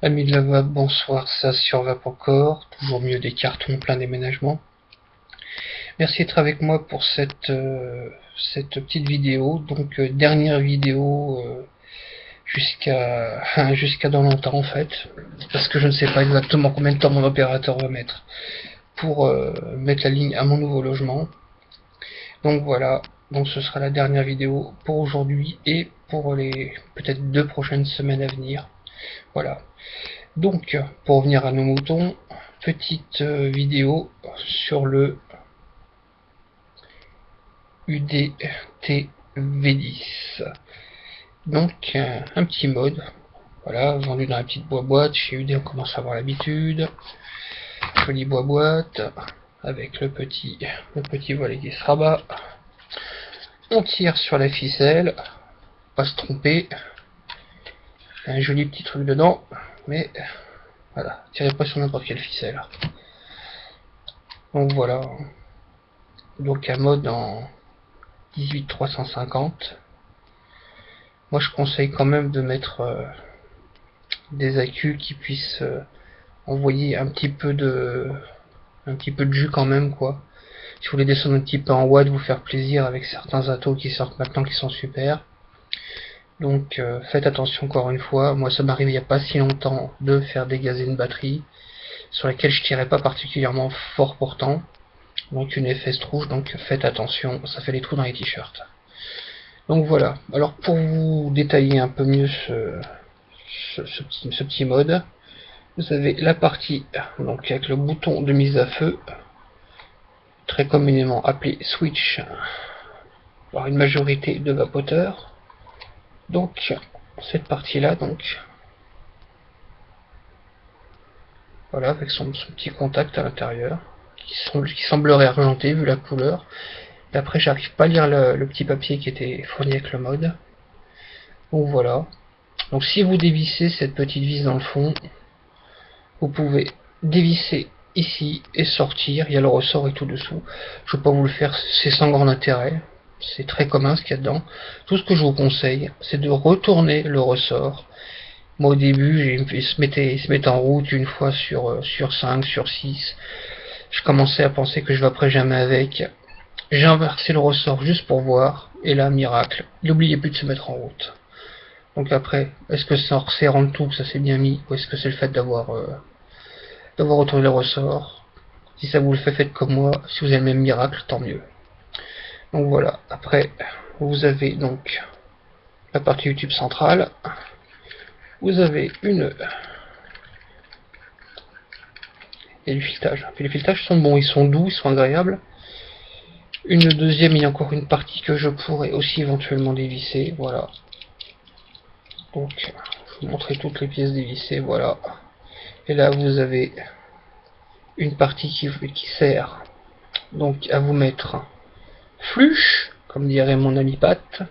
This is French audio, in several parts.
Amis de la web, bonsoir, ça survape encore, toujours mieux des cartons plein déménagement. Merci d'être avec moi pour cette petite vidéo, donc dernière vidéo jusqu'à dans longtemps en fait, parce que je ne sais pas exactement combien de temps mon opérateur va mettre pour mettre la ligne à mon nouveau logement. Donc voilà, donc ce sera la dernière vidéo pour aujourd'hui et pour les peut-être 2 prochaines semaines à venir. Voilà. Donc, pour revenir à nos moutons, petite vidéo sur le UDT V10. Donc, un petit mode, voilà, vendu dans la petite boîte. Chez UD, on commence à avoir l'habitude. Joli boîte, avec le petit volet qui se rabat. On tire sur la ficelle, pas se tromper. Un joli petit truc dedans, mais voilà, tirez pas sur n'importe quelle ficelle. Donc voilà, donc un mode en 18-350. Moi je conseille quand même de mettre des accus qui puissent envoyer un petit peu de jus quand même quoi. Si vous voulez descendre un petit peu en watts, vous faire plaisir avec certains atos qui sortent maintenant qui sont super. Donc faites attention encore une fois. Moi ça m'arrive il n'y a pas si longtemps de faire dégazer une batterie sur laquelle je tirais pas particulièrement fort pourtant. Donc une FS rouge, donc faites attention, ça fait des trous dans les t-shirts. Donc voilà, alors pour vous détailler un peu mieux ce petit mode, vous avez la partie donc avec le bouton de mise à feu, très communément appelé switch par une majorité de vapoteurs. Donc cette partie là, donc voilà, avec son petit contact à l'intérieur, qui semblerait argenté vu la couleur. Et après j'arrive pas à lire le petit papier qui était fourni avec le mode. Donc voilà. Donc si vous dévissez cette petite vis dans le fond, vous pouvez dévisser ici et sortir. Il y a le ressort et tout dessous. Je ne vais pas vous le faire, c'est sans grand intérêt. C'est très commun ce qu'il y a dedans. Tout ce que je vous conseille, c'est de retourner le ressort. Moi au début, il se mettait en route une fois sur 5, sur 6. Je commençais à penser que je vaperais jamais avec. J'ai inversé le ressort juste pour voir. Et là, miracle, il n'oubliait plus de se mettre en route. Donc après, est-ce que c'est en resserrant le tout que ça s'est bien mis, ou est-ce que c'est le fait d'avoir retourné le ressort? Si ça vous le fait, faites comme moi. Si vous avez le même miracle, tant mieux. Donc voilà, après, vous avez donc la partie YouTube centrale. Vous avez et du filetage. Puis les filetages sont bons, ils sont doux, ils sont agréables. Une deuxième, il y a encore une partie que je pourrais aussi éventuellement dévisser. Voilà. Donc, je vous montrer toutes les pièces dévissées. Voilà. Et là, vous avez une partie qui sert donc à vous mettre flush, comme dirait mon ami Pat,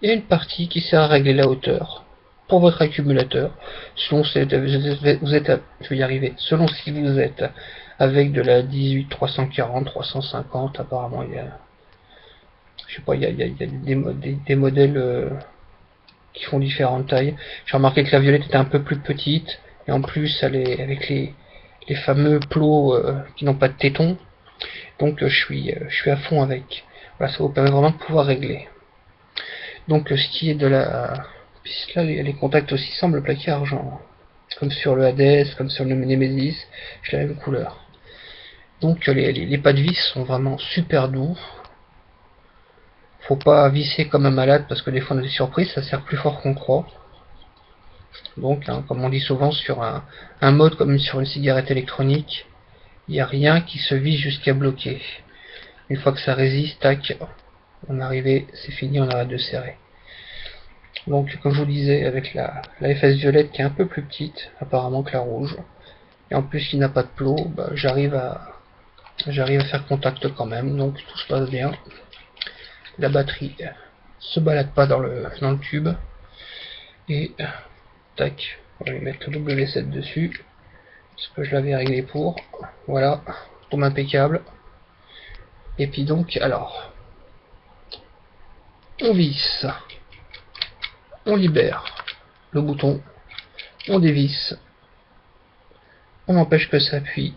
et une partie qui sert à régler la hauteur pour votre accumulateur. Selon si vous êtes je vais y arriver. Selon si vous êtes avec de la 18 340, 350, apparemment il y a, je sais pas, il y a des modèles qui font différentes tailles. J'ai remarqué que la violette était un peu plus petite et en plus elle est avec les fameux plots qui n'ont pas de téton. Donc je suis à fond avec. Voilà, ça vous permet vraiment de pouvoir régler. Donc ce qui est de la piste là, les contacts aussi semblent plaqué argent. Comme sur le Hades, comme sur le Nemesis, j'ai la même couleur. Donc les pas de vis sont vraiment super doux. Faut pas visser comme un malade parce que des fois on a des surprises, ça sert plus fort qu'on croit. Donc hein, comme on dit souvent sur un mode comme sur une cigarette électronique, il n'y a rien qui se vise jusqu'à bloquer. Une fois que ça résiste, tac, on est arrivé, c'est fini, on arrête de serrer. Donc comme je vous disais, avec la FS violette qui est un peu plus petite apparemment que la rouge, et en plus qui n'a pas de plot, bah, j'arrive à faire contact quand même, donc tout se passe bien. La batterie se balade pas dans le tube, et tac, on va lui mettre le W7 dessus, parce que je l'avais réglé pour, voilà, tombe impeccable. Et puis donc, alors, on visse, on libère le bouton, on dévisse, on empêche que ça appuie,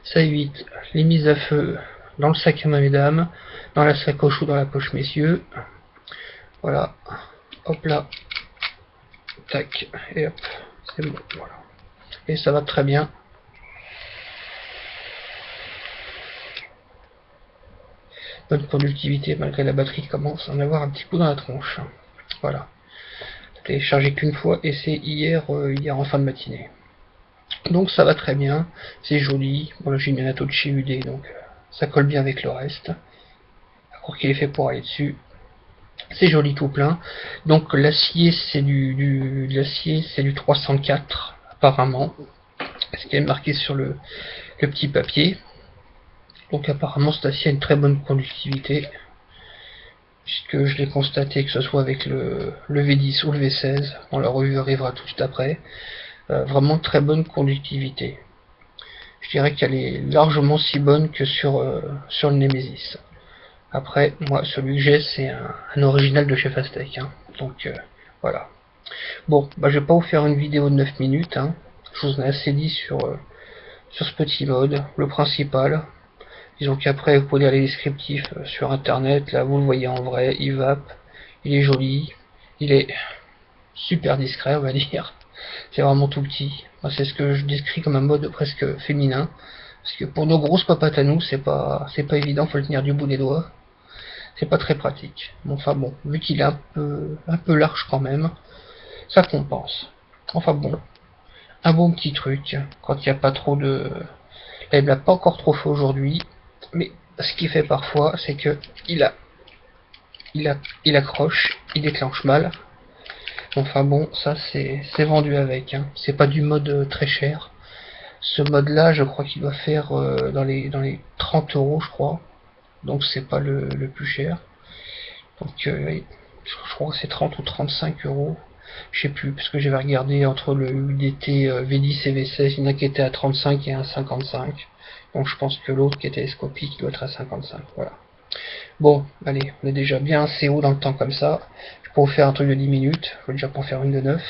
ça évite les mises à feu dans le sac à main mesdames, dans la sacoche ou dans la poche messieurs. Voilà, hop là, tac, et hop, c'est bon, voilà. Et ça va très bien. Bonne conductivité malgré la batterie qui commence à en avoir un petit coup dans la tronche. Voilà. Téléchargé qu'une fois et c'est hier en fin de matinée. Donc ça va très bien, c'est joli. Bon là j'ai mis un atto de chez UD donc ça colle bien avec le reste. Je crois qu'il est fait pour aller dessus. C'est joli tout plein. Donc l'acier c'est l'acier c'est du 304 apparemment. Ce qui est marqué sur le petit papier. Donc apparemment cet acier a une très bonne conductivité. Puisque je l'ai constaté que ce soit avec le V10 ou le V16. Bon, la revue arrivera tout de suite après. Vraiment très bonne conductivité. Je dirais qu'elle est largement si bonne que sur le Nemesis. Après, moi, celui que j'ai, c'est un original de chez Fastech. Hein. Donc, voilà. Bon, bah, je vais pas vous faire une vidéo de 9 minutes. Hein. Je vous en ai assez dit sur ce petit mode. Le principal. Disons qu'après, vous pouvez lire les descriptifs sur Internet. Là, vous le voyez en vrai. Il vape. Il est joli. Il est super discret, on va dire. C'est vraiment tout petit. Moi, c'est ce que je décris comme un mode presque féminin. Parce que pour nos grosses papates à nous, c'est pas évident, faut le tenir du bout des doigts. C'est pas très pratique. Bon, enfin bon, vu qu'il est un peu large quand même, ça compense. Enfin bon, un bon petit truc, quand il n'y a pas trop de... Là, il l'a pas encore trop fait aujourd'hui, mais ce qu'il fait parfois, c'est que il accroche, il déclenche mal. Enfin bon, ça c'est vendu avec, hein. C'est pas du mode très cher. Ce mode là, je crois qu'il doit faire dans les 30 euros, je crois. Donc c'est pas le plus cher. Donc je crois que c'est 30 ou 35 euros. Je sais plus, parce que j'avais regardé entre le UDT V10 et V16, il y en a qui était à 35 et un 55. Donc je pense que l'autre qui était scopique doit être à 55. Voilà. Bon, allez, on est déjà bien assez haut dans le temps comme ça. Je peux vous faire un truc de 10 minutes. Je vais déjà pas en faire une de 9.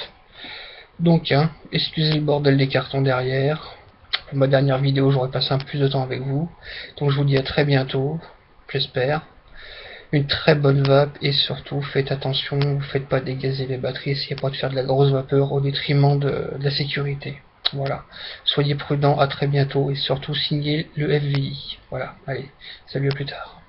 Donc, hein, excusez le bordel des cartons derrière. Pour ma dernière vidéo, j'aurais passé un peu plus de temps avec vous. Donc je vous dis à très bientôt, j'espère. Une très bonne vape et surtout faites attention, vous faites pas dégazer les batteries, essayez pas de faire de la grosse vapeur au détriment de la sécurité. Voilà. Soyez prudents, à très bientôt et surtout signez le FVI. Voilà, allez, salut à plus tard.